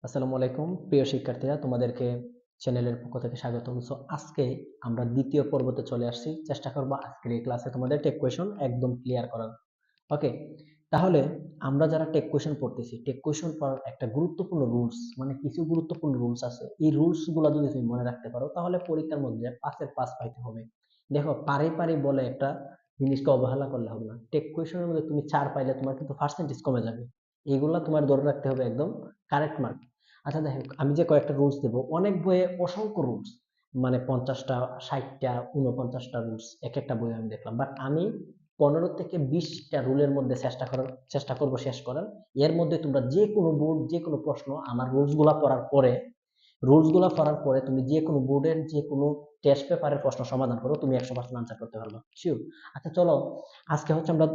আসসালামু আলাইকুম প্রিয় শিক্ষার্থীরা, তোমাদেরকে চ্যানেলের পক্ষ থেকে স্বাগতম। সো আজকে আমরা দ্বিতীয় পর্বতে চলে আসছি। চেষ্টা করব আজকের এই ক্লাসে তোমাদের টেক কোয়েশন একদম ক্লিয়ার করার। ওকে, তাহলে আমরা যারা টেক কোয়েশন পড়তেছি, টেক কোয়েশন পড়ার একটা গুরুত্বপূর্ণ রুলস, মানে কিছু গুরুত্বপূর্ণ রুলস আছে। এই রুলস গুলো যদি তুমি মনে রাখতে পারো তাহলে পরীক্ষার মধ্যে পাসের পাস পাইতে হবে। দেখো, পারি পারি বলে একটা জিনিসকে অবহেলা করলে হবে না। টেক কোয়েশনের মধ্যে তুমি 4 পাইলে তোমার কিন্তু পার্সেন্টেজ কমে যাবে। এইগুলা তোমার ধরে রাখতে হবে একদম কারেক্ট মার্ক। আচ্ছা দেখো, আমি যে কয়েকটা রুলস দেবো, অনেক বইয়ে অসংখ্য রুলস, মানে 50টা, 60টা, 49টা রুলস এক একটা বইয়ে আমি দেখলাম, বাট আমি 15 থেকে 20টা রুলের মধ্যে চেষ্টা করব শেষ করার। এর মধ্যে তোমরা যে কোনো বোর্ড, যে কোনো প্রশ্ন আমার রুলস গুলা পড়ার পরে তুমি যে কোনো বোর্ডের যে কোনো টেস্ট পেপারের প্রশ্ন সমাধান করো, তুমি 100% আনসার করতে পারবে, শিওর। আচ্ছা চলো, আজকে হচ্ছে আমরা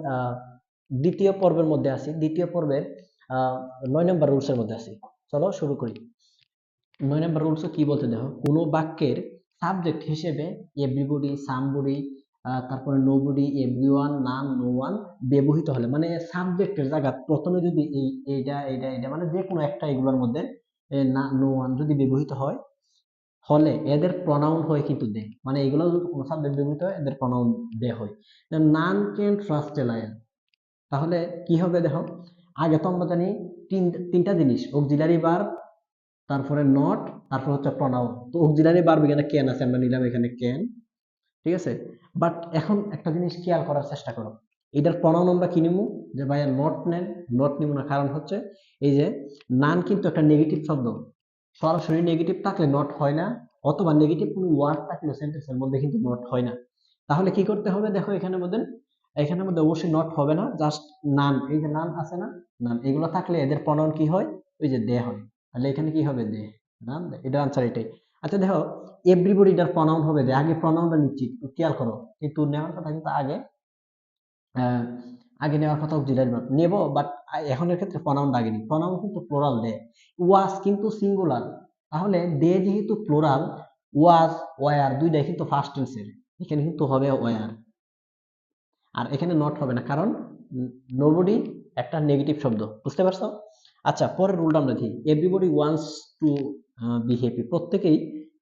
দ্বিতীয় পর্বের মধ্যে আছি। দ্বিতীয় পর্বের 9 নম্বর রুলস এর মধ্যে আছি। চলো শুরু করি। 9 নম্বর রুলস কি বলতে দেখো, কোনো বাক্যের সাবজেক্ট হিসেবে এভরিবডি, সামবডি, তারপরে নোবডি, এভরিওয়ান, নান, নো ওয়ান ব্যবহৃত হলে, মানে সাবজেক্টের জায়গা প্রথমে যদি এইটা মানে যে কোনো একটা এগুলোর মধ্যে না, নো ওয়ান যদি ব্যবহৃত হয় হলে এদের প্রনাউন হয় কিন্তু দে, মানে এগুলো যদি কোনো সাবজেক্ট ব্যবহৃত হয় এদের প্রনাউন দে হয়। None can trust a lion, তাহলে কি হবে দেখো, আগে তো আমরা জানি তিনটা জিনিস, অক্সিলারি ভার্ব, তারপরে নট, তারপর হচ্ছে প্রনাউন। তো অক্সিলারি ভার্ব এখানে ক্যান আছে, আমরা নিলাম এখানে ক্যান, ঠিক আছে। বাট এখন একটা জিনিস খেয়াল করার চেষ্টা করো, এটার প্রনাউন আমরা কি নিব? যে ভাইয়া নট নেন, নট নিব না, কারণ হচ্ছে এই যে নান কিন্তু একটা নেগেটিভ শব্দ, সরাসরি নেগেটিভ থাকলে নট হয় না, অথবা নেগেটিভ কোনো ওয়ার্ড থাকলে সেন্টেন্সের মধ্যে কিন্তু নট হয় না। তাহলে কি করতে হবে দেখো, এখানের মধ্যে অবশ্যই নট হবে না, জাস্ট নান, এই যে নান আছে না, নান এগুলো থাকলে এদের প্রনাউন কি হয়? ওই যে দে হয়। তাহলে এখানে কি হবে? দে, নান দে, এটার আনসার এটাই। আচ্ছা দেখো, এভরিবডিটার প্রনাউন হবে দে, আগে প্রনাউনটা নিচ্ছি, একটু খেয়াল করো, কিন্তু নেওয়ার কথা কিন্তু আহ, আগে নেওয়ার কথা অক্সিলারি ভার্ব নেব, বাট এখনের ক্ষেত্রে প্রনাউনটা আগে নিই। প্রনাউন কিন্তু প্লোরাল দে, ওয়াজ কিন্তু সিঙ্গুলার, তাহলে দে যেহেতু প্লোরাল, ওয়াজ, ওয়ার দুইটাই কিন্তু ফার্স্ট টেন্সের, এখানে কিন্তু হবে ওয়ার, আর এখানে নট হবে না, কারণ নোবডি একটা নেগেটিভ শব্দ, বুঝতে পারছো? আচ্ছা, পরের রুলটা আমরা দেখি। Everybody wants to be happy, প্রত্যেকেই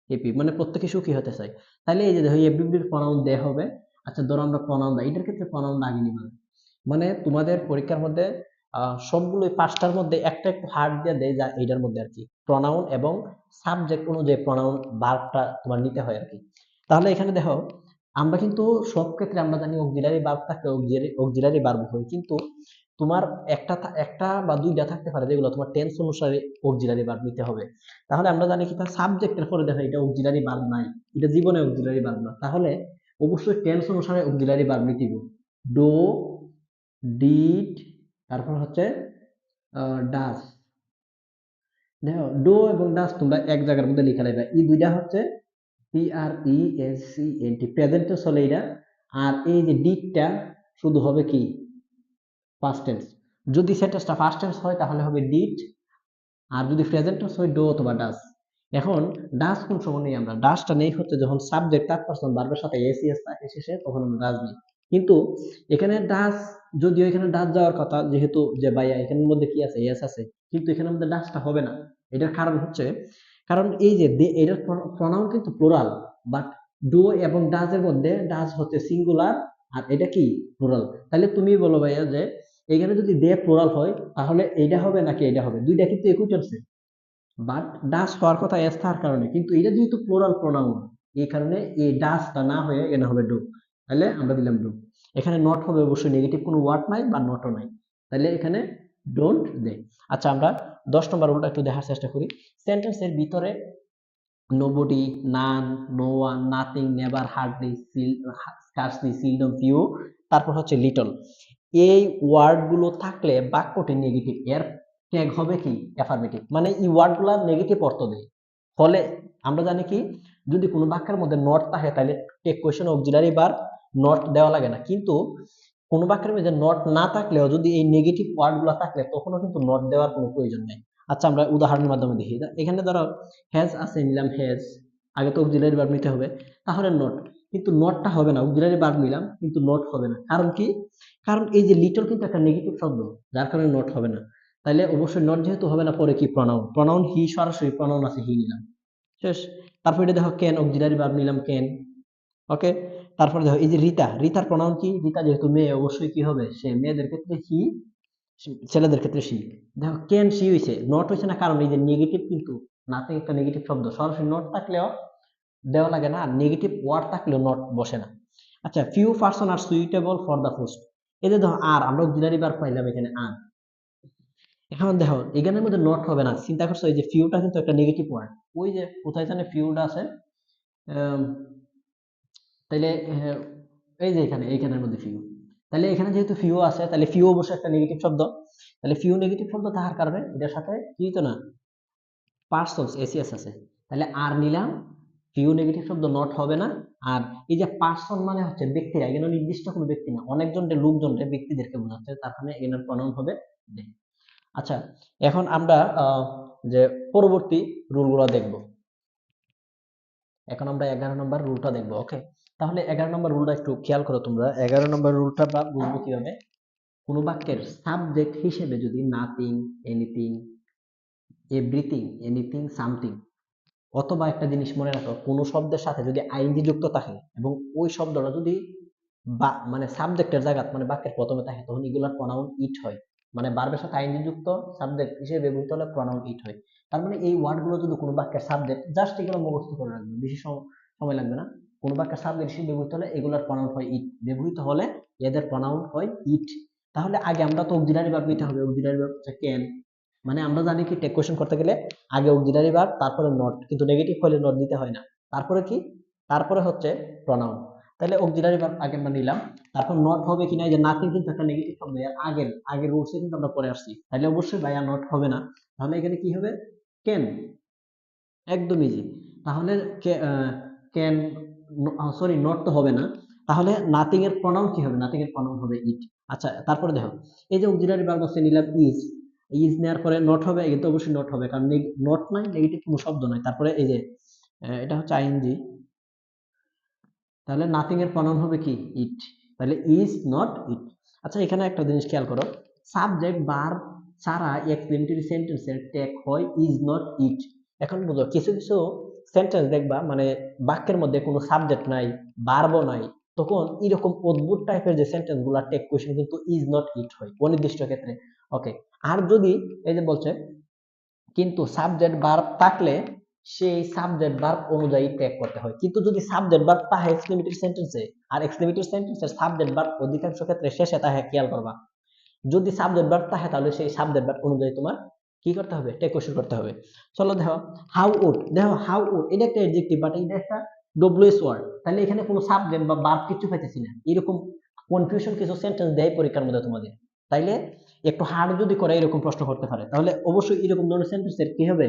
হ্যাপি, মানে প্রত্যেকে সুখী হতে চায়। তাহলে এই যে দেখো, এভরিবডির প্রনাউন দে হবে। আচ্ছা ধরো আমরা প্রনাউন দেই, এটার ক্ষেত্রে প্রনাউন আগে নিবা, মানে তোমাদের পরীক্ষার মধ্যে সবগুলোই 5টার মধ্যে একটা একটু হার্ড দিয়ে দেয়, যা এইটার মধ্যে আর কি প্রনাউন এবং সাবজেক্ট অনুযায়ী প্রনাউন ভার্বটা তোমার নিতে হয় আর কি। তাহলে এখানে দেখো, আমরা কিন্তু সব ক্ষেত্রে আমরা জানি অক্সিলারি ভার্ব থাকলে অক্সিলারি ভার্ব হয়, কিন্তু তোমার একটা বা দুইটা থাকতে পারে যেগুলো তোমার টেন্স অনুসারে অক্সিলারি ভার্ব নিতে হবে। তাহলে আমরা জানি কি, তার সাবজেক্টের পরে দেখো এটা অক্সিলারি ভার্ব নাই, এটা জীবনে অক্সিলারি ভার্ব না, তাহলে অবশ্যই টেন্স অনুসারে অক্সিলারি ভার্ব নিতে হবে। ডো, ডিড, তারপর হচ্ছে ডাস। দেখো, ডো এবং ডাস তোমরা এক জায়গার মধ্যে লিখে নেবে, এই দুইটা হচ্ছে PRESENT, প্রেজেন্ট টেন্স হলে এটা, আর এই যে ডিডটা শুধু হবে কি পাস্ট টেন্স। যদি সেন্টেন্সটা ফার্স্ট টেন্স হয় তাহলে হবে ডিড, আর যদি প্রেজেন্ট টেন্স হয় ডো অথবা ডাস। এখন ডাস কোন সময় নেই? আমরা ডাসটা নেই হচ্ছে যখন সাবজেক্ট থার্ড পারসন ভার্বের সাথে এসিএস থাকে শেষে, তখন আমরা ডাস নেই। কিন্তু এখানে ডাস, যদিও এখানে ডাস যাওয়ার কথা, যেহেতু যে ভাইয়া এখানের মধ্যে কি আছে? এস আছে, কিন্তু এখানের মধ্যে ডাসটা হবে না। এটার কারণ হচ্ছে, কারণ এই যে এটার প্রনাউন কিন্তু প্লুরাল, বাট ডো এবং ডাস এর মধ্যে ডাস হচ্ছে সিঙ্গুলার, আর এটা কি প্লুরাল। তাহলে তুমি বলো ভাইয়া যে এখানে যদি দে প্লুরাল হয় তাহলে এইটা হবে নাকি এটা হবে? দুইটা কিন্তু একই টেন্সে, বাট ডাস হওয়ার কথা এস থাকার কারণে, কিন্তু এটা যেহেতু প্লুরাল প্রোনাউন, এই কারণে এই ডাসটা না হয়ে এখানে হবে ডু। তাহলে আমরা দিলাম ডু। এখানে নট হবে, অবশ্যই নেগেটিভ কোনো ওয়ার্ড নাই বা নটও নাই, তাহলে এখানে ডোন্ট দে। আচ্ছা, আমরা 10 নম্বর রুলটা একটু দেখার চেষ্টা করি। সেন্টেন্সের ভিতরে nobody, none, no one, nothing, never, hardly, scarcely, seldom, few, তারপর হচ্ছে লিটল, এই ওয়ার্ডগুলো থাকলে বাক্যটি নেগেটিভ, এর ট্যাগ হবে কি অ্যাফার্মেটিভ, মানে এই ওয়ার্ডগুলো নেগেটিভ অর্থ দেয়। ফলে আমরা জানি কি, যদি কোনো বাক্যের মধ্যে নট থাকে তাহলে take question auxiliary verb not দেওয়া লাগে না, কিন্তু কোনো বাক্যের মধ্যে নট না থাকলেও যদি এই নেগেটিভ ওয়ার্ডগুলো থাকলে তখনও কিন্তু নট দেওয়ার কোনো প্রয়োজন নেই। আচ্ছা, আমরা উদাহরণের মাধ্যমে দেখি। এখানে ধরো হ্যাজ আছে, নিলাম হ্যাজ, আগে তো অক্সিলারি ভার্ব নিতে হবে, তাহলে নট, কিন্তু নটটা হবে না, অক্সিলারি ভার্ব নিলাম কিন্তু নট হবে না, কারণ কি? কারণ এই যে লিটল কিন্তু একটা নেগেটিভ শব্দ, যার কারণে নট হবে না। তাইলে অবশ্যই নট যেহেতু হবে না, পরে কি প্রনাউন, প্রনাউন হি, সরাসরি প্রনাউন আছে, হি নিলাম, শেষ। তারপর এটা দেখো ক্যান, অক্সিলারি ভার্ব নিলাম ক্যান, ওকে। তারপরে দেখো এই যে রিতা, রিতার প্রনাউন কি, রিতা যেহেতু মেয়ে অবশ্যই কি হবে, সে, মেয়েদের ক্ষেত্রে হি, ছেলেদের ক্ষেত্রে সি। দেখো ক্যান সি হইছে, নট হইছে না, কারণ এই যে নেগেটিভ, কিন্তু নাথিং একটা নেগেটিভ শব্দ, সরাসরি নট থাকলেও দেওয়া লাগে না, আর নেগেটিভ ওয়ার্ড থাকলেও নট বসে না। আচ্ছা, few person are suitable for the post, এই যে দেখো আর, আমরা অক্সিলারি ভার্ব পাইলাম এখানে আর। এখন দেখো এখানের মধ্যে নট হবে না, চিন্তা করছো এই যে ফিউটা কিন্তু একটা নেগেটিভ ওয়ার্ড, ওই যে কোথায় জানে ফিউটা আছে, আম, তাইলে এই যে এখানে, এইখানের মধ্যে ফিউ, তাহলে এখানে যেহেতু ফিউ আছে, তাহলে ফিউ অবশ্যই একটা নেগেটিভ শব্দ, তাহলে ফিউ নেগেটিভ শব্দ থাকার কারণে এটার সাথে কি হতো না, পার্সনস এসিএস আছে, তাহলে আর নিলাম, ফিউ নেগেটিভ শব্দ, নট হবে না। আর এই যে পার্সন মানে হচ্ছে ব্যক্তিরা, এখানে নির্দিষ্ট কোনো ব্যক্তি না, অনেকজন লোকজন ব্যক্তিদেরকে বোঝাচ্ছে, তার কারণে এখানে প্রনাউন হবে they। আচ্ছা, এখন আমরা যে পরবর্তী রুলগুলো দেখব, এখন আমরা 11 নম্বর রুলটা দেখবো, ওকে। তাহলে 11 নম্বর রুলটা একটু খেয়াল করো তোমরা, 11 নম্বর রুলটা বা বুঝবো কিভাবে, কোনো বাক্যের সাবজেক্ট হিসেবে যদি nothing, anything, everything, anything, something, অথবা একটা জিনিস মনে রাখো, কোনো শব্দের সাথে যদি আইএনজি যুক্ত থাকে এবং ওই শব্দটা যদি বা মানে সাবজেক্টের জায়গা, মানে বাক্যের প্রথমে থাকে, তখন এগুলার প্রনাউন ইট হয়, মানে ভার্বের সাথে আইএনজি যুক্ত সাবজেক্ট হিসেবে ব্যবহৃত হলে প্রনাউন ইট হয়। তার মানে এই ওয়ার্ডগুলো যদি কোনো বাক্যের সাবজেক্ট, জাস্ট এগুলো মুখস্থ করে রাখবে, বেশি সময় লাগবে না। কোনো বাক্যের সাবজেক্ট হিসেবে ব্যবহৃত হলে এগুলার প্রনাউন হয় ইট, ব্যবহৃত হলে এদের প্রনাউন হয় ইট। তাহলে আগে আমরা তো অক্সিলারি ভার্ব নিতে হবে, অক্সিলারি ভার্ব হচ্ছে ক্যান, মানে আমরা জানি কি টেক কোয়েশ্চেন করতে গেলে আগে অক্সিলারি ভার্ব, তারপরে নট, কিন্তু নেগেটিভ হলে নট দিতে হয় না, তারপরে কি, তারপরে হচ্ছে প্রনাউন। তাহলে অক্সিলারি ভার্ব আগে আমরা নিলাম, তারপর নট হবে কিনা, এই যে নাথিং কিন্তু একটা নেগেটিভ শব্দ, এর আগের আগের রুলসে কিন্তু আমরা পরে আসছি, তাহলে অবশ্যই ভাইয়া নট হবে না, তাহলে এখানে কি হবে, ক্যান, একদম ইজি। তাহলে ক্যান, সরি নট তো হবে না, তাহলে নাথিং এর প্রনাউন কি হবে, নাথিং এর প্রনাউন হবে ইট। আচ্ছা, তারপরে দেখো এই যে অক্সিলারি ভার্ব আছে নিলাম ইজ, ইজ নেওয়ার পরে নট হবে, কিন্তু অবশ্যই নট হবে, কারণ নট নাই, নেগেটিভ কোনো শব্দ নাই, তারপরে এই যে এটা হচ্ছে আইএনজি, তাহলে নাথিং এর প্রনাউন হবে কি, ইট, তাহলে ইজ নট ইট। আচ্ছা, এখানে একটা জিনিস খেয়াল করো, সাবজেক্ট ভার্ব ছাড়া এক্সপ্লেনেটরি সেন্টেন্সের টেক হয় ইজ নট ইট। এখন বুঝো, কিছু কিছু সেন্টেন্স দেখবা, মানে বাক্যের মধ্যে কোনো সাবজেক্ট নাই, ভার্বও নাই, তখন এরকম অদ্ভুত টাইপের যে সেন্টেন্স গুলা টেক কোয়েশ্চেন কিন্তু ইজ নট ইট হয় অনির্দিষ্ট ক্ষেত্রে, ওকে। আর যদি এই যে বলছে, কিন্তু সাবজেক্ট ভার্ব থাকলে সেই সাবজেক্ট ভার্ব অনুযায়ী ট্যাগ করতে হয়, কিন্তু যদি সাবজেক্ট ভার্ব থাকে এক্সক্লেমেটরি সেন্টেন্সে, আর এক্সক্লেমেটরি সেন্টেন্সের সাবজেক্ট ভার্ব অধিকাংশ ক্ষেত্রে শেষে থাকে, খেয়াল করবা, যদি সাবজেক্ট ভার্ব থাকে তাহলে সেই সাবজেক্ট ভার্ব অনুযায়ী তোমার কি করতে হবে, ট্যাগ কোয়েশ্চেন করতে হবে। চলো দেখো, হাউ উড, দেখো হাউ উড এটা একটা অ্যাডজেক্টিভ, বাট এটা একটা ডব্লিউএস ওয়ার্ড, তাহলে এখানে কোনো সাবজেক্ট বা ভার্ব কিছু পাইতেছি না, এরকম কনফিউশন কিছু সেন্টেন্স দেয় পরীক্ষার মধ্যে তোমাদের, তাইলে একটু হার্ড যদি করে এরকম প্রশ্ন করতে পারে, তাহলে অবশ্যই এরকম ধরনের সেন্টেন্সের কি হবে,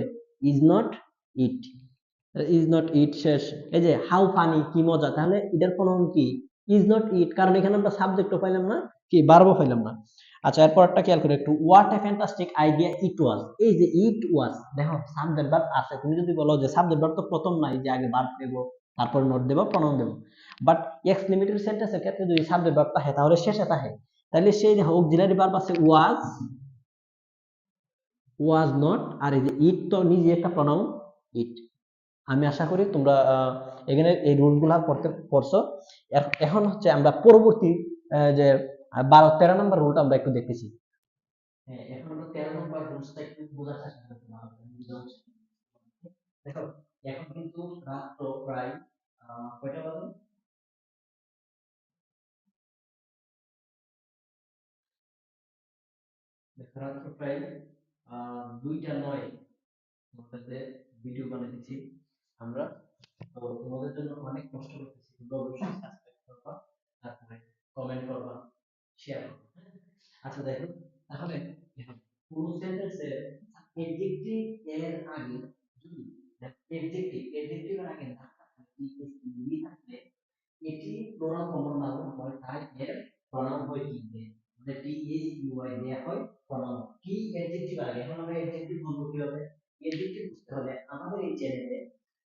is not it, is not it, শেষ। এই যে হাউ ফানি, কি মজা, তাহলে এটার প্রনাউন কি, ইজ নট ইট, কারণ এখানে আমরা সাবজেক্টও পাইলাম না, কি ভার্বও পাইলাম না। আচ্ছা, এরপরটা খেয়াল করে একটু, what a fantastic idea it was, এই যে ইট ওয়াজ, দেখো সাবজেক্ট ভার্ব আছে, তুমি যদি বলো যে সাবজেক্ট ভার্ব তো প্রথম নাই, যে আগে ভার্ব দেবো, তারপর নোট দেবো, প্রনাউন দেবো, বাট এক্সক্লেমেটরি সেন্টেন্সের ক্ষেত্রে যদি সাবজেক্ট ভার্ব থাকে তাহলে শেষে থাকে, তাহলে সেই দেখো অক্সিলারি ভার্ব আছে ওয়াজ, ওয়াজ নট, আর এই যে ইট তো নিজে একটা প্রনাউন ইট। আমি আশা করি তোমরা এখানে এই রুলগুলা পড়তে পড়ছো। এখন হচ্ছে আমরা পরবর্তী যে 12-13 নম্বর রুলটা আমরা একটু দেখতেছি। হ্যাঁ, এখন আমরা 13 নম্বর রুলসটা একটু বোঝার চেষ্টা করতে হবে। দেখো, এখন কিন্তু রাত্র প্রায় কয়টা বাজে, দেখো রাত্র প্রায় 2টা 9, তোমাদের ভিডিও বানাইতেছি আমরা, তো তোমাদের জন্য অনেক কষ্ট করতেছি, তোমরা অবশ্যই সাবস্ক্রাইব করবা, তারপরে কমেন্ট করবা, শেয়ার করবা, হ্যাঁ? আচ্ছা দেখো, তাহলে দেখো, কোন সেন্টেন্সে অ্যাডজেক্টিভ এর আগে যদি অ্যাডজেক্টিভ এর আগে না থাকে, ই থাকলে এটি প্রোনাউন কমন নাউন হয়, তাই এর প্রোনাউন হয় কি দে, মানে টি এইচ ইউ আই দেয়া হয় প্রোনাউন কি, অ্যাডজেক্টিভ আগে। এখন আমরা অ্যাডজেক্টিভ বলবো কিভাবে, অ্যাডজেক্টিভ বুঝতে হলে আমাদের এই চ্যানেলে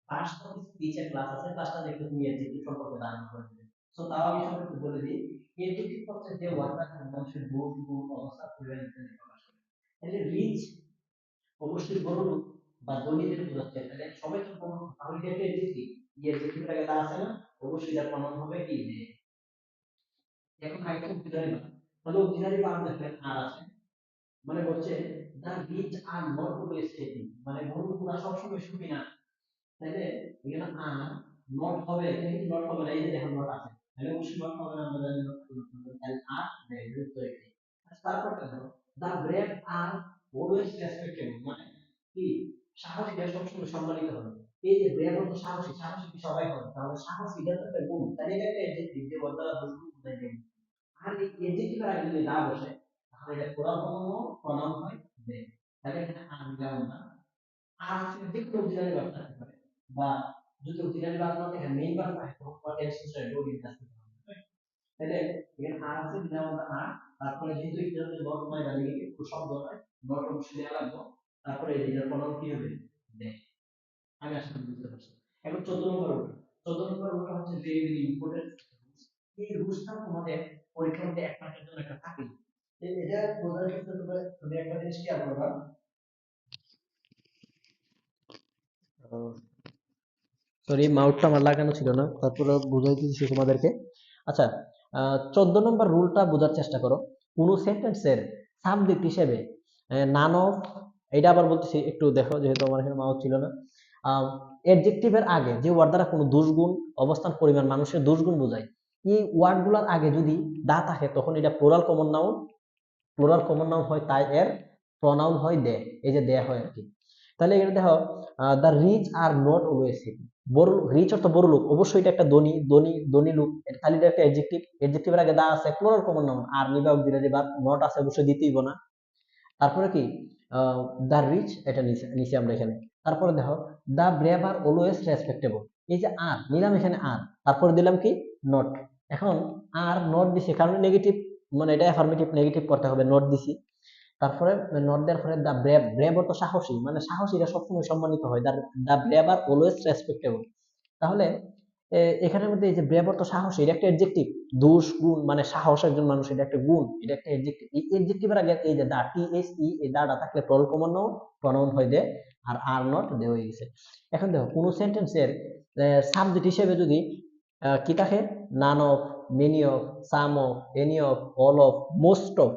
5টা টিচার ক্লাস আছে, ক্লাসটা দেখলে তুমি অ্যাডজেক্টিভ সম্পর্কে ধারণা করে নেবে। সো তাও আমি সম্পর্কে বলে দিই, অ্যাডজেক্টিভ হচ্ছে যে ওয়ার্ডটা মানুষের গুণ, অবস্থা, পরিবেশ ইত্যাদি প্রকাশ করে। তাহলে রিচ অবশ্যই বড় লোক বা ধনীদের বোঝাচ্ছে, তাহলে সবাই তো বড় লোক, তাহলে এটা একটা এডজেক্টিভ, এই এডজেক্টিভটাকে যা আছে না, অবশ্যই তার প্রমাণ হবে কি যে, এখন আরেকটা অক্সিলারি ভার্ব, তাহলে অক্সিলারি ভার্ব দেখেন আর আছে, মানে হচ্ছে the rich are not always happy, মানে বড় লোকরা সবসময় সুখী না, তাহলে এখানে আর নট হবে, এখানে কিন্তু নট হবে না, এই যে দেখেন নট আছে, তাহলে অবশ্যই নট হবে না, আমরা জানি নট হবে, তাহলে আর দেয় উত্তর এটাই। আচ্ছা, তারপরটা ধরো, the brave are always respectable, মানে কি সাহসীরা সবসময় সম্মানিত হবে। এই যে ব্রেভ অর্থ সাহসী, সাহসী কি সবাই হবে, তাহলে সাহসী এটা তো একটা গুণ, তাহলে এটা একটা অ্যাডজেক্টিভ যে বড় দ্বারা দুর্গুণ বোঝায় দেয়। আর এই অ্যাডজেক্টিভের আগে যদি না বসে, তাহলে এটা পুরা প্রনাউন হয় দে, তাহলে এখানে আর দিলাম না, আর আসলে যে কোনো অক্সিলারি ভার্ব থাকতে পারে, বা যদি অক্সিলারি ভার্ব না থাকে মেইন ভার্ব থাকে তখন তোমার টেন্স অনুসারে ডু দিতে আসতে হবে। তাহলে এখানে আর আছে, দিলাম আমরা আর, তারপরে যেহেতু এটা হচ্ছে নট নয় বা নেগেটিভ কোনো শব্দ নয়, নট অবশ্যই দেওয়া লাগবে, তারপরে এই যে প্রনাউন কি হবে দে। আমি আসলে বুঝতে পারছি। এখন 14 নম্বর রুল, 14 নম্বর রুলটা হচ্ছে ভেরি ভেরি ইম্পর্টেন্ট। এই রুলসটা তোমাদের পরীক্ষার মধ্যে 1 মার্কের জন্য একটা থাকে, এটা বোঝার ক্ষেত্রে তুমি একটা জিনিস খেয়াল করবা। সরি, মাউথটা আমার লাগানো ছিল না, তারপরে বুঝাই দিচ্ছি তোমাদেরকে। আচ্ছা, 14 নম্বর রুলটা বোঝার চেষ্টা করো। কোন সেন্টেন্সের সাবজেক্ট হিসেবে নান অফ, এটা আবার বলতেছি একটু দেখো, যেহেতু আমার এখানে মাউথ ছিল না। অ্যাডজেক্টিভের আগে যে ওয়ার্ড দ্বারা কোনো দুষ্গুণ, অবস্থান, পরিমাণ, মানুষের দুষ্গুণ বোঝায়, এই ওয়ার্ডগুলোর আগে যদি দা থাকে তখন এটা plural common noun, plural common noun হয়, তাই এর প্রনাউন হয় দে, এই যে দেয়া হয় আর কি। তাহলে এখানে দেখো, the rich are not always happy, বড় রিচ অর্থ বড় লোক, অবশ্যই এটা একটা ধনী ধনী ধনী লোক, তাহলে এটা একটা অ্যাডজেক্টিভ, অ্যাডজেক্টিভের আগে দা আছে, প্লুরাল কমন নাউন, আর নিবা অক্সিলারি ভার্ব, নট আছে অবশ্যই দিতেইব না। তারপরে কি, দ্য রিচ এটা নিচে নিচে আমরা এখানে। তারপরে দেখো, the brave are always respectable, এই যে আর নিলাম এখানে আর, তারপরে দিলাম কি নট। এখন আর নট দিছি কারণ নেগেটিভ, মানে এটা অ্যাফার্মেটিভ, নেগেটিভ করতে হবে, নট দিছি। তারপরে নট দেওয়ার পরে দা ব্রেভ, ব্রেভ অর্থ সাহসী, মানে সাহসীরা সবসময় সম্মানিত হয়, দা ব্রেভ আর অলওয়েজ রেসপেক্টেবল। তাহলে এখানের মধ্যে এই যে ব্রেভ অর্থ সাহসী, এটা একটা অ্যাডজেক্টিভ, দোষ গুণ মানে সাহস একজন মানুষ, এটা একটা গুণ, এটা একটা অ্যাডজেক্টিভ। এই অ্যাডজেক্টিভের আগে এই যে দা টি এস ই, এই দাটা থাকলে প্লুরাল কমন নাউন, প্রনাউন হয় দে, আর নট দে হয়ে গেছে। এখন দেখো কোন সেন্টেন্সের সাবজেক্ট হিসেবে যদি কি থাকে, নান of, many of, some of, any of, all of, most of,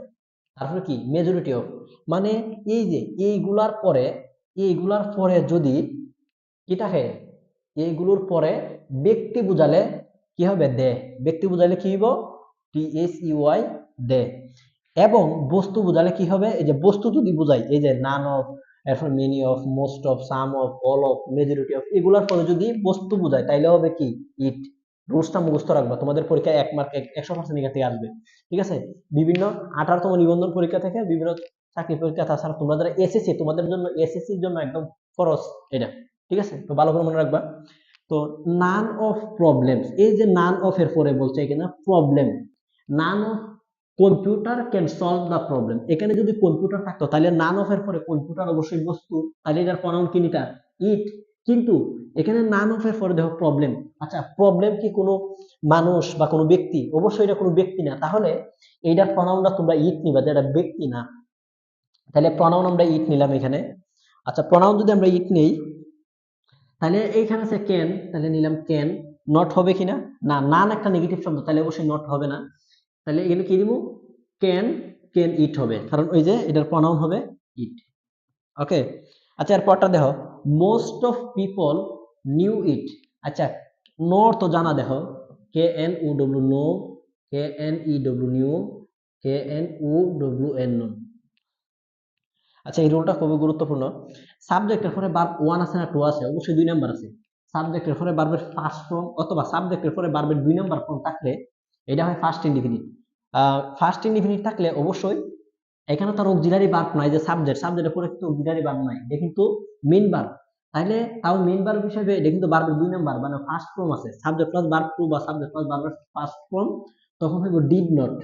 তারপরে কি মেজরিটি অফ, মানে এই যে এইগুলার পরে যদি কি থাকে, এইগুলোর পরে ব্যক্তি বুঝালে কি হবে দে, ব্যক্তি বুঝালে কি হইব টি এস ই ওয়াই দে, এবং বস্তু বুঝালে কি হবে, এই যে বস্তু যদি বুঝাই, এই যে নান অফ, এরপর many of, most of, some of, all of, majority of, এগুলার পরে যদি বস্তু বুঝায় তাইলে হবে কি ইট। রুলসটা মুখস্থ রাখবা, তোমাদের পরীক্ষায় 1 মার্ক 100% এখান থেকে আসবে, ঠিক আছে। বিভিন্ন 18তম নিবন্ধন পরীক্ষা থেকে, বিভিন্ন চাকরি পরীক্ষা, তাছাড়া তোমরা যারা এসএসসি, তোমাদের জন্য এসএসসির জন্য একদম খরচ এটা, ঠিক আছে, তো ভালো করে মনে রাখবা। তো নান অফ প্রবলেমস, এই যে নান অফ এর পরে বলছে এখানে problem, none of computer can solve the problem, এখানে যদি কম্পিউটার থাকতো তাহলে নান অফ এর পরে কম্পিউটার অবশ্যই বস্তু, তাহলে এটার প্রনাউন কি নিতা ইট, কিন্তু এখানে নান অফ এর পরে দেখো প্রবলেম। আচ্ছা, প্রবলেম কি কোনো মানুষ বা কোনো ব্যক্তি, অবশ্যই এটা কোনো ব্যক্তি না, তাহলে এইটার প্রনাউনটা তোমরা ইট নিবা, যেটা ব্যক্তি না, তাহলে প্রনাউন আমরা ইট নিলাম এখানে। আচ্ছা, প্রনাউন যদি আমরা ইট নেই, তাহলে এইখানে আছে ক্যান, তাহলে নিলাম ক্যান, নট হবে কিনা, না, নান একটা নেগেটিভ শব্দ, তাহলে অবশ্যই নট হবে না, তাহলে এখানে কি দিব, ক্যান, ক্যান ইট হবে, কারণ ওই যে এটার প্রনাউন হবে ইট। ওকে, আচ্ছা এরপরটা দেখো, most of people knew it. আচ্ছা, নো তো জানা, দেখো K N O W know, K N E W knew, K N O W N known. আচ্ছা, এই রুলটা খুবই গুরুত্বপূর্ণ। সাবজেক্টের পরে ভার্ব ওয়ান আছে না টু আছে, অবশ্যই 2 নাম্বার আছে। সাবজেক্টের পরে ভার্বের ফার্স্ট ফর্ম অথবা সাবজেক্টের পরে ভার্বের 2 নাম্বার ফর্ম থাকলে এটা হয় ফার্স্ট ইনডিফিনিট। ফার্স্ট ইনডিফিনিট থাকলে অবশ্যই এখানে তার অক্সিলারি ভার্ব নাই, যে সাবজেক্ট, সাবজেক্টের পরে কিন্তু অক্সিলারি ভার্ব নাই, এটা কিন্তু মেইন ভার্ব, তাহলে তাও মেইন ভার্ব হিসেবে এটা কিন্তু ভার্বের 2 নাম্বার মানে ফার্স্ট ফর্ম আছে, সাবজেক্ট প্লাস ভার্ব টু বা সাবজেক্ট প্লাস ভার্বের ফার্স্ট ফর্ম, তখন হইব ডিড নট,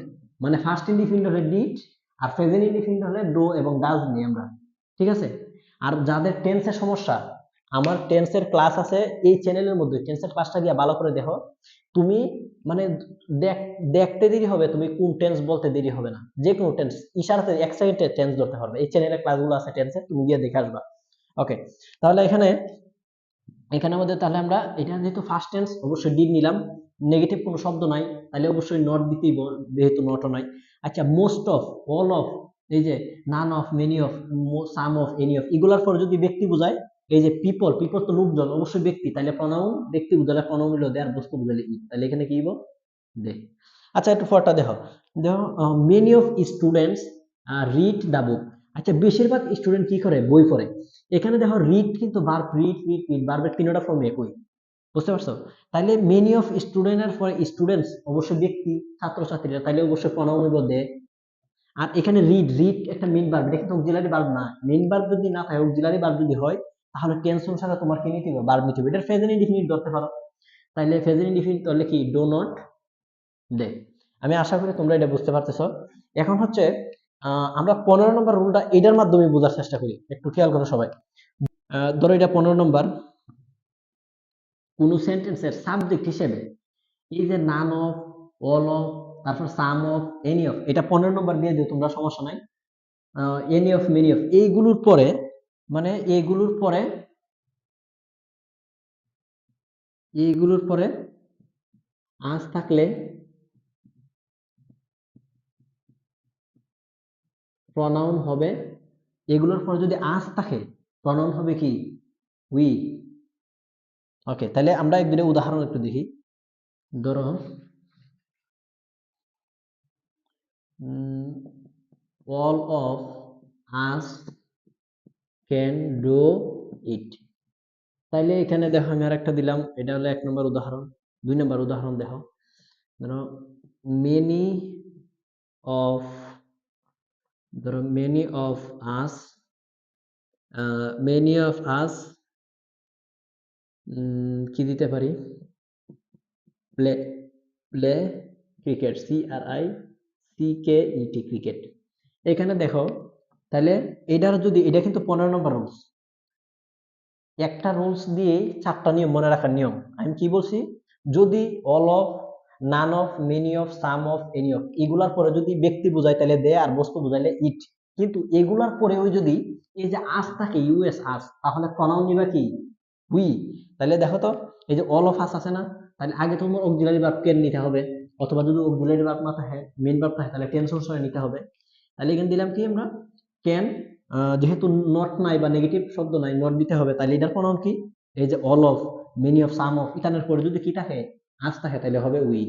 মানে ফার্স্ট ইনডিফিনিট হলে ডিড, আর প্রেজেন্ট ইনডিফিনিট হলে ডো এবং ডাজ নিই আমরা, ঠিক আছে। আর যাদের টেন্সের সমস্যা, আমার টেন্সের ক্লাস আছে এই চ্যানেলের মধ্যে, টেন্সের ক্লাসটা গিয়ে ভালো করে দেখো, তুমি মানে দেখতে দেরি হবে, তুমি কোন টেন্স বলতে দেরি হবে না, যে কোনো টেন্স ইশারাতে 1 সেকেন্ডে টেন্স ধরতে পারবে। এই চ্যানেলের ক্লাসগুলো আছে টেন্সের, তুমি গিয়ে দেখে আসবা। ওকে, তাহলে এখানে এখানে আমাদের তাহলে আমরা এটা যেহেতু ফার্স্ট টেন্স অবশ্যই ডিড নিলাম, নেগেটিভ কোনো শব্দ নাই তাহলে অবশ্যই নট দিতেই যেহেতু নটও নাই। আচ্ছা, মোস্ট অফ, অল অফ, এই যে নান of, many of, some of, any of, এগুলার পর যদি ব্যক্তি বোঝায়, এই যে পিপল, পিপল তো লোকজন, অবশ্যই ব্যক্তি, তাহলে প্রনাউন, ব্যক্তি বুঝালে প্রনাউন হলো দে, আর বস্তু বুঝালে ই, তাহলে এখানে কি হইব, দে। আচ্ছা, একটু পরটা দেখো, দেখো many of students read the book. আচ্ছা, বেশিরভাগ স্টুডেন্ট কি করে, বই পড়ে। এখানে দেখো রিড কিন্তু ভার্ব, রিড রিড রিড ভার্বের তিনটা ফর্ম একই, বুঝতে পারছো? তাহলে মেনি অফ স্টুডেন্টের পরে স্টুডেন্টস অবশ্যই ব্যক্তি, ছাত্রছাত্রীরা, তাহলে অবশ্যই প্রনাউন হইব দে। আর এখানে রিড, রিড একটা মেইন ভার্ব, এটা কিন্তু অক্সিলারি ভার্ব না। মেইন ভার্ব যদি না থাকে, অক্সিলারি ভার্ব যদি হয়, তাহলে টেন্স অনুসারে তোমার কি নিতে হবে, ভার্ব নিতে হবে। এটা প্রেজেন্ট ইনডিফিনিট ধরতে পারো, তাহলে প্রেজেন্ট ইনডিফিনিট তাহলে কি, ডো নট, দে। আমি আশা করি তোমরা এটা বুঝতে পারতেছো। এখন হচ্ছে আমরা 15 নম্বর রুলটা এটার মাধ্যমে বোঝার চেষ্টা করি, একটু খেয়াল করো সবাই। ধরো এটা 15 নম্বর, কোন সেন্টেন্সের সাবজেক্ট হিসেবে এই যে নান অফ, অল অফ, তারপর সাম অফ, এনি অফ, এটা 15 নম্বর দিয়ে দিও তোমরা, সমস্যা নাই। এনি অফ, মেনি অফ, এইগুলোর পরে, মানে এইগুলোর পরে আজ থাকলে প্রনাউন হবে, এগুলোর পরে যদি আজ থাকে প্রনাউন হবে কি, উই। ওকে, তাহলে আমরা এক দুটো উদাহরণ একটু দেখি। ধরো all of us can do it। তাইলে এখানে দেখো আমি আর একটা দিলাম, এটা হলো 1 নম্বর উদাহরণ। 2 নম্বর উদাহরণ দেখো, ধরো মেনি অফ, ধরো many of us, many of us কি দিতে পারি, play, play cricket, CRICKET, cricket. এখানে দেখো, তাহলে এটার যদি, এটা কিন্তু 15 নম্বর রুলস, একটা রুলস দিয়ে 4টা নিয়ম মনে রাখার নিয়ম। আমি কি বলছি, যদি all of, naan of, many of, some of, any of, এগুলার পরে যদি ব্যক্তি বোঝায় তাহলে দে, আর বস্তু বুঝাইলে ইট। কিন্তু এগুলার পরে ওই যদি এই যে আস থাকে, ইউএস আস, তাহলে প্রনাউন নিবা কি, উই। তাহলে দেখো তো, এই যে অল অফ আস আছে না, তাহলে আগে তোমার অক্সিলারি ভার্ব ক্যান নিতে হবে, অথবা যদি অক্সিলারি ভার্ব না থাকে, মেইন ভার্ব থাকে, তাহলে টেন্স অনুসারে নিতে হবে। তাহলে এখানে দিলাম কি আমরা, ক্যান, যেহেতু নট নাই বা নেগেটিভ শব্দ নাই, নট দিতে হবে, তাহলে এটার প্রনাউন কি, এই যে all of, many of, some of, ইতানের পরে যদি কি থাকে, আস থাকে, তাহলে হবে উই।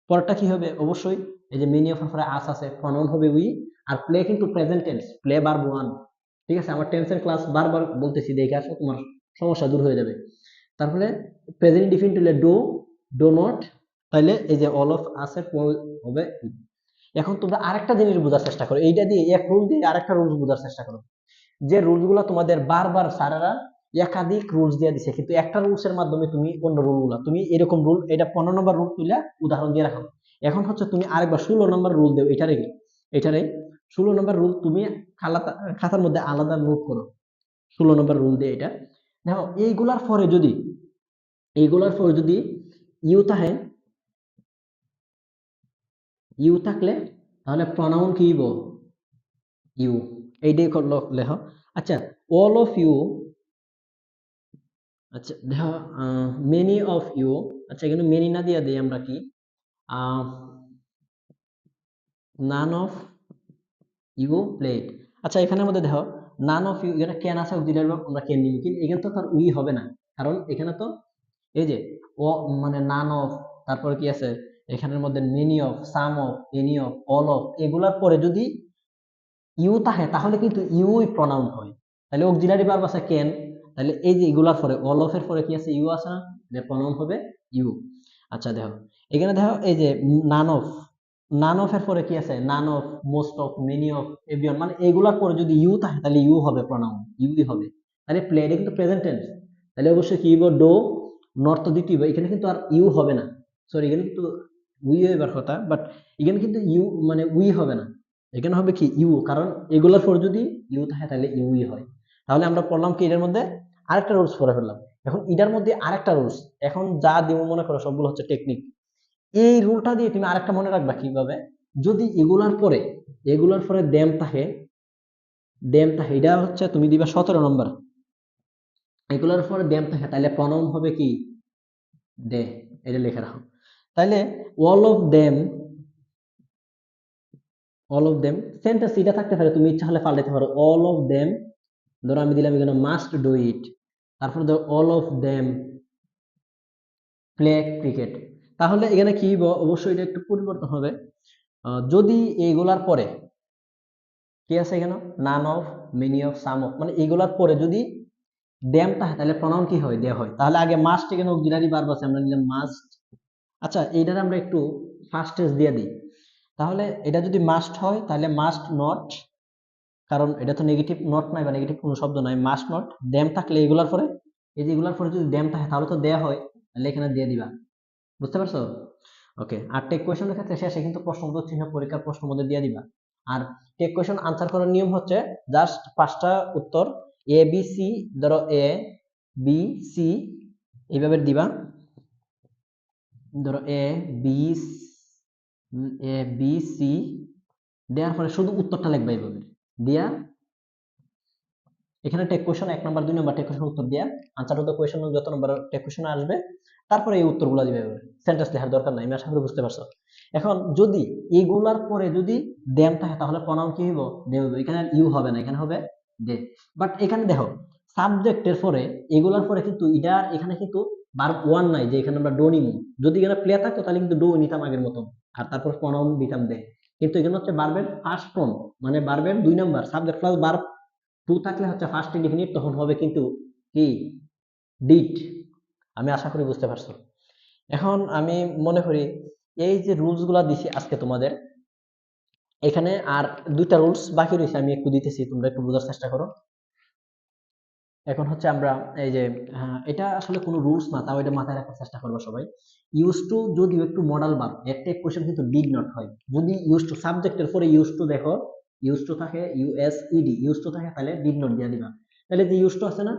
পরটা কি হবে, অবশ্যই এই যে মেনি অফ এর পরে আস আছে, প্রনাউন হবে উই। আর প্লে কিন্তু প্রেজেন্ট টেন্স, প্লে ভার্ব 1। ঠিক আছে, আমার টেন্সের ক্লাস বারবার বলতেছি, দেখে আসো, তোমার সমস্যা দূর হয়ে যাবে। তারপরে প্রেজেন্ট ইনডিফিনিট হলে ডো, ডো নট, তাহলে এই যে অল অফ আস এর পর হবে। এখন তোমরা আরেকটা জিনিস বোঝার চেষ্টা করো, এইটা দিয়ে এক রুল দিয়ে আরেকটা রুলস বোঝার চেষ্টা করো। যে রুলস গুলা তোমাদের বারবার স্যারেরা একাধিক রুলস দিয়ে দিছে, কিন্তু একটা রুলস এর মাধ্যমে তুমি অন্য রুল গুলা, তুমি এরকম রুল, এটা 15 নম্বর রুল তুলে উদাহরণ দিয়ে রাখো। এখন হচ্ছে তুমি আরেকবার 16 নম্বর রুল দেও, এটারে 16 নম্বর রুল তুমি খাতার মধ্যে আলাদা নোট করো, 16 নম্বর রুল দিয়ে এটা দেখো। এইগুলার পরে যদি ইউ থাকে, ইউ থাকলে তাহলে প্রনাউন কি হইব, ইউ। এইটাই করলো লেখো। আচ্ছা, অল অফ ইউ, আচ্ছা দেখো, মেনি অফ ইউ, আচ্ছা এখানে মেনি না দিয়ে দিই আমরা কি, নান অফ ইউ প্লেড। আচ্ছা, এখানের মধ্যে দেখো, নান অফ ইউ, এখানে ক্যান আছে, অক্সিলারি ভার্ব, আমরা ক্যান নিব, কিন্তু এখানে তো তার উই হবে না, কারণ এখানে তো এই যে ও, মানে নান অফ, তারপরে কি আছে এখানের মধ্যে, many of, some of, any of, all of, এগুলার পরে যদি ইউ থাকে তাহলে কিন্তু ইউই প্রনাউন হয়। তাহলে অক্সিলারি ভার্ব আছে ক্যান, তাহলে এই যে এগুলার পরে অল অফ এর পরে কি আছে, ইউ আছে না, যে প্রনাউন হবে ইউ। আচ্ছা দেখো, এখানে দেখো এই যে নান অফ, নান অফ এর পরে কি আছে, none of, most of, many of, everyone, মানে এগুলার পরে যদি ইউ থাকে তাহলে ইউ হবে প্রনাউন, ইউই হবে। তাহলে প্লে, এটা কিন্তু প্রেজেন্ট টেন্স, তাহলে অবশ্যই কি হইব, ডো নট তো দিতেই হবে, এখানে কিন্তু আর ইউ হবে না, সরি এখানে কিন্তু উই হইবার কথা, বাট এখানে কিন্তু ইউ মানে উই হবে না, এখানে হবে কি ইউ, কারণ এগুলোর পর যদি ইউ থাকে তাহলে ইউই হয়। তাহলে আমরা পড়লাম কি এর মধ্যে, আরেকটা রুলস পড়ে ফেললাম। এখন এটার মধ্যে আরেকটা রুলস, এখন যা দিব মনে করো সবগুলো হচ্ছে টেকনিক। এই রুলটা দিয়ে তুমি আরেকটা মনে রাখবা কিভাবে, যদি এগুলার পরে দেম থাকে এটা হচ্ছে তুমি দিবা 17 নম্বর। এগুলার পরে দেম থাকে তাহলে প্রনাউন হবে কি দে, এটা লিখে রাখো। তাহলে অল অফ দেম, সেন্টেন্স এটা থাকতে পারে, তুমি ইচ্ছা হলে পাল্টাতে পারো। অল অফ দেম, ধরো আমি দিলাম এখানে মাস্ট ডু ইট, তারপরে ধরো all of them play cricket. তাহলে এখানে কি অবশ্যই এটা একটু পরিবর্তন হবে। যদি এইগুলার পরে কি আছে এখানে, নান of, many of, some of, মানে এইগুলার পরে যদি দেম থাকে তাহলে প্রনাউন কি হয়, দে হয়। তাহলে আগে মাস্ট, এখানে অক্সিলারি ভার্ব আছে, আমরা নিলাম মাস্ট। আচ্ছা এইটার আমরা একটু ফার্স্ট টেন্স দিয়ে দিই। তাহলে এটা যদি মাস্ট হয় তাহলে মাস্ট নট, কারণ এটা তো নেগেটিভ নট নাই বা নেগেটিভ কোনো শব্দ নাই, মাস্ট নট। দেম থাকলে এগুলার পরে, এই যে এগুলার পরে যদি দেম থাকে তাহলে তো দেয়া হয়, তাহলে এখানে দিয়ে দিবা। বুঝতে পারছো? ওকে। আর টেক কোয়েশনের ক্ষেত্রে শেষে কিন্তু প্রশ্নবোধক চিহ্ন পরীক্ষার প্রশ্ন মধ্যে দিয়ে দিবা। আর টেক কোয়েশন আনসার করার নিয়ম হচ্ছে জাস্ট 5টা উত্তর, এ বি সি, ধরো এ বি সি এইভাবে দিবা। ধরো বি এ বি সি দেওয়ার পরে শুধু উত্তরটা লিখবা এইভাবে দিয়া, এখানে take question 1 number 2 number take question উত্তর দিয়া, আনসার টু দ্য কোয়েশন যত নাম্বার টেক কোয়েশন আসবে তারপরে এই উত্তরগুলো দিবে। সেন্টেন্স লেখার দরকার নাই, আমি আশা করি বুঝতে পারছো। এখন যদি এগুলার পরে যদি দেম থাকে তাহলে প্রনাউন কি হইব, দে হইব। এখানে ইউ হবে না, এখানে হবে দে। বাট এখানে দেখো সাবজেক্টের পরে এগুলার পরে কিন্তু এটা এখানে কিন্তু ভার্ব ওয়ান নাই যে এখানে আমরা ডো নিমু। যদি এখানে প্লে থাকতো তাহলে কিন্তু ডো নিতাম আগের মতন, আর তারপর প্রনাউন দিতাম দে। কিন্তু এখানে হচ্ছে ভার্বের ফার্স্ট ফর্ম, মানে ভার্বের 2 number, subject plus verb two থাকলে হচ্ছে ফার্স্ট ইনডিফিনিট, তখন হবে কিন্তু কি ডিড। আমি আশা করি বুঝতে পারছো। এখন আমি মনে করি এই যে রুলস গুলা দিছি আজকে তোমাদের, এখানে আর 2টা রুলস বাকি রয়েছে, আমি একটু দিতেছি, তোমরা একটু বোঝার চেষ্টা করো। এখন হচ্ছে আমরা এই যে এটা আসলে কোনো রুলস না, তাও এটা মাথায় রাখার চেষ্টা করবো সবাই। ইউজ টু যদিও একটু মডাল ভার্ব, একটা কোশ্চেন কিন্তু ডিড নট হয়। যদি ইউজ টু সাবজেক্টের পরে ইউজ টু দেখো, ইউজ টু থাকে ইউএসইডি, ইউজ টু থাকে তাহলে ডিড নট দিয়ে দিবা। তাহলে যে ইউজ টু আছে না,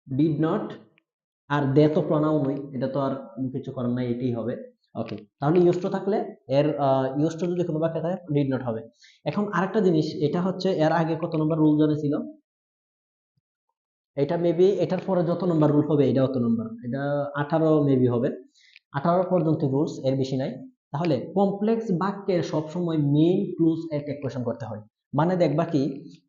ডিড নট, আর দে তো প্রনাউন নয়, এটা তো আর কিছু করার নাই, এটাই হবে। ওকে, তাহলে ইউজ টু থাকলে এর ইউজ টু যদি কোনো বাক্যে থাকে ডিড নট হবে। এখন আরেকটা জিনিস, এটা হচ্ছে এর আগে কত নম্বর রুল জানে ছিল, এটা মেবি এটার পরে যত নম্বর রুল হবে এটা অত নম্বর, এটা 18 মেবি হবে, 18 পর্যন্ত রুলস, এর বেশি নাই। তাহলে কমপ্লেক্স বাক্যের সবসময় মেইন ক্লুজ এর কোয়েশ্চন করতে হয়। মানে দেখবা কি,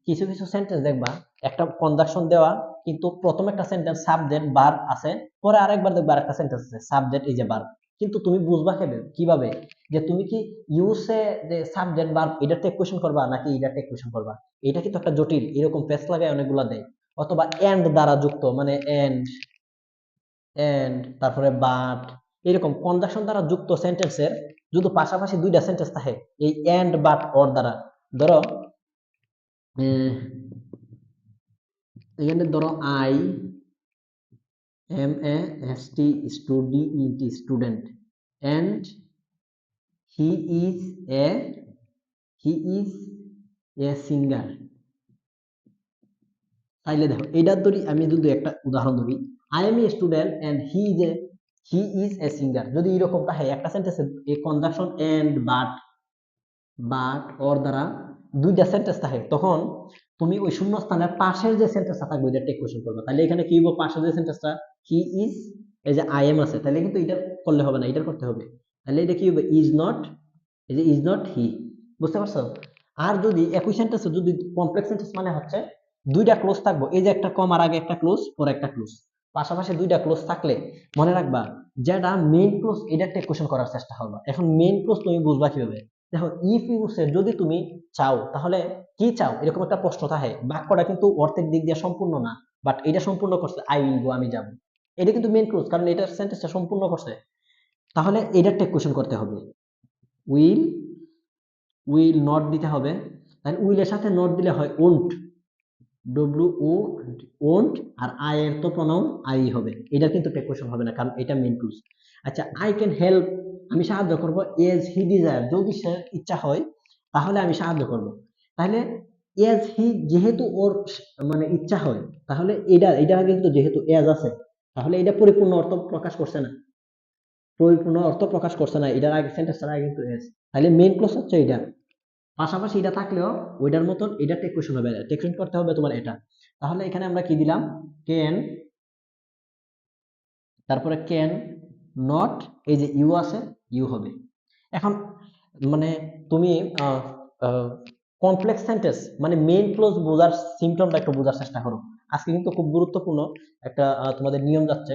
কিছু কিছু সেন্টেন্স দেখবা একটা কনজাকশন দেওয়া, কিন্তু প্রথম একটা সেন্টেন্স সাবজেক্ট ভার্ব আছে, পরে আরেকবার দেখবা আরেকটা সেন্টেন্স আছে সাবজেক্ট এই যে ভার্ব, কিন্তু তুমি বুঝবা কিভাবে যে তুমি কি ইউসে যে সাবজেক্ট ভার্ব এটা টেক কোয়েশ্চন করবা নাকি এটা টেক কোয়েশ্চন করবা। এটা কিন্তু একটা জটিল, এরকম পেস লাগায় অনেকগুলা দেয়। অথবা এন্ড দ্বারা যুক্ত, মানে এন্ড এন্ড তারপরে বাট, এরকম কনজাকশন দ্বারা যুক্ত সেন্টেন্সের যদি পাশাপাশি 2টা সেন্টেন্স থাকে এই এন্ড বাট অর দ্বারা, ধরো এখানে ধরো I am A S T student student and he is a he is a singer. তাইলে দেখো এইটার ধরি, আমি যদি একটা উদাহরণ ধরি, I am a student and he is a singer, যদি এরকম থাকে একটা সেন্টেন্সে এই কনজাকশন এন্ড বাট অর দ্বারা 2টা সেন্টেন্স থাকে, তখন তুমি ওই শূন্যস্থানের পাশের যে সেন্টেন্সটা থাকবে এটা টেক কোয়েশ্চন করবে। তাহলে এখানে কি হবে, পাশের যে সেন্টেন্সটা হি ইজ, এই যে আই এম আছে, তাহলে কিন্তু এটা করলে হবে না, এটা করতে হবে। তাহলে এটা কি হবে, ইজ নট, এই যে ইজ নট হি। বুঝতে পারছো? আর যদি একই সেন্টেন্সে যদি কমপ্লেক্স সেন্টেন্স মানে হচ্ছে 2টা ক্লোজ থাকবো, এই যে একটা কমার আগে একটা ক্লোজ পরে একটা ক্লোজ, পাশাপাশি 2টা ক্লোজ থাকলে মনে রাখবা যেটা মেইন ক্লোজ এটা টেক কোয়েশ্চন করার চেষ্টা করবা। এখন মেইন ক্লোজ তুমি বুঝবা কিভাবে, দেখো ইফ ইউসে যদি তুমি চাও তাহলে কি চাও এরকম একটা প্রশ্ন থাকে, বাক্যটা কিন্তু অর্থের দিক দিয়ে সম্পূর্ণ না, বাট এটা সম্পূর্ণ করছে, আই উইল গো, আমি যাবো, এটা কিন্তু মেইন ক্লোজ, কারণ এটা সেন্টেন্সটা সম্পূর্ণ করছে। তাহলে এটা টেক কোয়েশ্চন করতে হবে, উইল উইল নট দিতে হবে, তাহলে উইলের সাথে নট দিলে হয় ওন্ট, ডব্লিউ ও ওন্ট, আর আই এর তো প্রনাউন আই হবে, এটা কিন্তু টেক কোয়েশ্চন হবে না কারণ এটা মেইন ক্লুজ। আচ্ছা, আই ক্যান হেল্প, আমি সাহায্য করব, এজ হি ডিজায়ার, যদি সে ইচ্ছা হয় তাহলে আমি সাহায্য করব। তাহলে এজ হি, যেহেতু ওর মানে ইচ্ছা হয়, তাহলে এটা আগে কিন্তু যেহেতু এজ আছে, তাহলে এটা পরিপূর্ণ অর্থ প্রকাশ করছে না, এটার আগে সেন্টেন্সটার আগে কিন্তু এজ, তাহলে মেইন ক্লজ হচ্ছে এটা। পাশাপাশি এটা থাকলেও ওইটার মতন এটা টেক কোয়েশ্চন হবে, টেক কোয়েশ্চন করতে হবে তোমার এটা। তাহলে এখানে আমরা কি দিলাম, ক্যান, তারপরে ক্যান নট, এই যে ইউ আছে, ইউ হবে। এখন মানে তুমি কমপ্লেক্স সেন্টেন্স মানে মেইন ক্লোজ বোঝার সিম্পটমটা একটু বোঝার চেষ্টা করো। আজকে কিন্তু খুব গুরুত্বপূর্ণ একটা তোমাদের নিয়ম যাচ্ছে।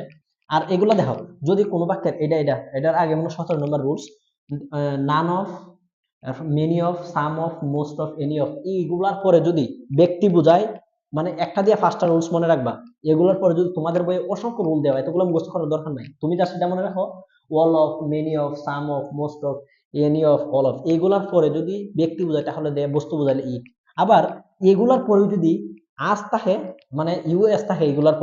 আর এগুলা দেখো, যদি কোনো বাক্যের এটার আগে মনে 17 নম্বর rules, none of, many of, some of, most of, any of, এইগুলার পরে যদি ব্যক্তি বোঝায়, মানে একটা দিয়ে 5টা রুলস মনে রাখবা। এগুলোর পরে যদি তোমাদের বইয়ে অসংখ্য রুল দেওয়া হয়, এতগুলো মুখস্থ করার দরকার নাই, তুমি জাস্ট এটা মনে রাখো, all of, many of, some of, most of, any of, all of, এগুলার পরে যদি ব্যক্তি বোঝায় তাহলে দে, বস্তু বোঝাইলে ইট। আবার এগুলার পরে যদি আস থাকে, মানে ইউএস থাকে, এগুলার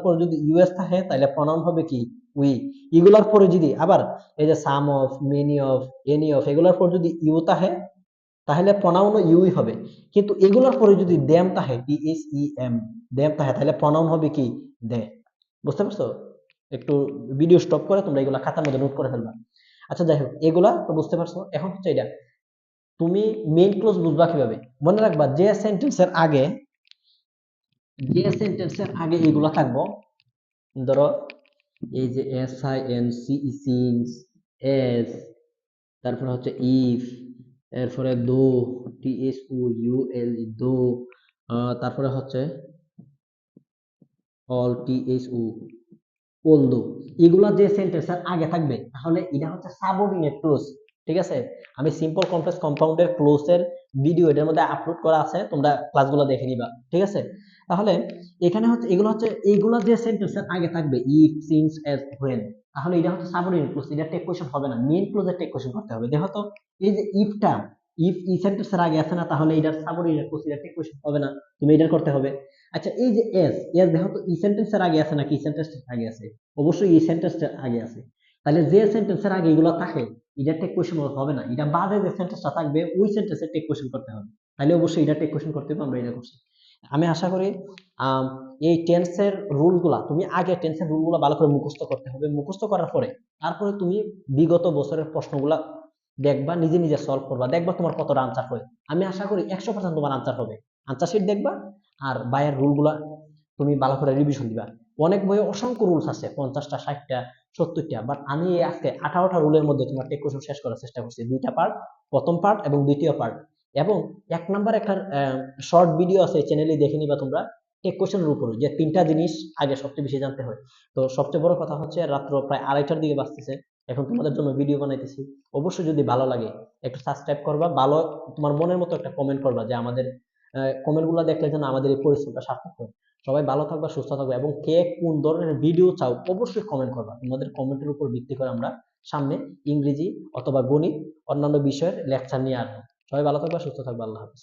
পরে যদি ইউএস থাকে তাহলে প্রনাউন হবে কি, উই। এগুলার পরে যদি আবার এই যে some of, many of, any of, এগুলার পর যদি ইউ থাকে তাহলে প্রনাউনও ইউই হবে। কিন্তু এগুলোর পরে যদি দেম থাকে, DSEM, দেম থাকে, তাহলে প্রনাউন হবে কি, দে। বুঝতে পারছো? একটু ভিডিও স্টপ করে তোমরা এগুলা খাতার মধ্যে নোট করে ফেলবা। আচ্ছা যাই হোক, এগুলা তো বুঝতে পারছো। এখন হচ্ছে এটা, তুমি মেইন ক্লোজ বুঝবা কিভাবে? মনে রাখবা যে সেন্টেন্সের আগে এগুলা থাকবো, ধরো এই যে SINC, সিন্স, এস, তারপরে হচ্ছে ইফ, এরপরে দো, TSOUL, দো, তারপরে হচ্ছে অল, TSO, অলদো। এগুলা যে সেন্টেন্সের আগে থাকবে তাহলে এটা হচ্ছে সাবঅর্ডিনেট ক্লোজ। ঠিক আছে? আমি সিম্পল কমপ্লেক্স কম্পাউন্ডের ক্লোজের ভিডিও এটার মধ্যে আপলোড করা আছে, তোমরা ক্লাসগুলো দেখে নিবা। ঠিক আছে? তাহলে এখানে হচ্ছে এগুলা যে সেন্টেন্সের আগে থাকবে, ইফ, সিন্স, এস, হোয়েন, তাহলে এটা হচ্ছে সাবঅর্ডিনেট ক্লোজ, এটা টেক কোয়েশ্চন হবে না, মেইন ক্লোজের টেক কোয়েশ্চন করতে হবে। দেখো তো, এই যে ইফটা, ইফ ই সেন্টেন্সের আগে আছে না, তাহলে এটার সাবঅর্ডিনেট ক্লোজ, এটা টেক কোয়েশ্চন হবে না, তুমি এটার করতে হবে। আচ্ছা, এই যে এস, দেখো তো ই সেন্টেন্সের আগে আছে নাকি ই সেন্টেন্সের আগে আছে? অবশ্যই এই সেন্টেন্সটা আগে আছে। তাহলে যে সেন্টেন্সের আগে এগুলো থাকে, এটা টেক কোয়েশ্চন হবে না, এটা বাদে যে সেন্টেন্সটা থাকবে ওই সেন্টেন্সে টেক কোয়েশ্চন করতে হবে। তাহলে অবশ্যই এটা টেক কোয়েশ্চন করতে হবে, আমরা এটা করছি। আমি আশা করি আম, এই টেন্সের রুলগুলা তুমি আগে টেন্সের রুলগুলা ভালো করে মুখস্থ করতে হবে। মুখস্থ করার পরে তারপরে তুমি বিগত বছরের প্রশ্নগুলা দেখবা, নিজে নিজে সলভ করবা, দেখবা তোমার কতটা আনসার হয়। আমি আশা করি 100% তোমার আনসার হবে। আনসার শিট দেখবা, আর বাইরের রুলগুলা তুমি ভালো করে রিভিশন দিবা। অনেক বইয়ে অসংখ্য রুলস আছে, 50টা, 60টা, 70টা, বাট আমি আজকে 18টা রুলের মধ্যে তোমার টেক কোয়েশ্চন শেষ করার চেষ্টা করছি, 2টা পার্ট, প্রথম পার্ট এবং দ্বিতীয় পার্ট। এবং 1 নাম্বার একটা শর্ট ভিডিও আছে, চ্যানেলে দেখে নিবা তোমরা, টেক কোয়েশ্চনের উপর যে 3টা জিনিস আগে সবচেয়ে বেশি জানতে হয়। তো সবচেয়ে বড় কথা হচ্ছে রাত্র প্রায় 2:30টার দিকে বাজতেছে, এখন তোমাদের জন্য ভিডিও বানাইতেছি। অবশ্যই যদি ভালো লাগে একটু সাবস্ক্রাইব করবা, ভালো তোমার মনের মতো একটা কমেন্ট করবা, যে আমাদের কমেন্ট গুলা দেখলে যেন আমাদের এই পরিশ্রমটা সার্থক হয়। সবাই ভালো থাকবা, সুস্থ থাকবা, এবং কে কোন ধরনের ভিডিও চাও অবশ্যই কমেন্ট করবা। তোমাদের কমেন্টের উপর ভিত্তি করে আমরা সামনে ইংরেজি অথবা গণিত, অন্যান্য বিষয়ের লেকচার নিয়ে আসবো। সবাই ভালো থাকবা, সুস্থ থাকবা, আল্লাহ হাফেজ।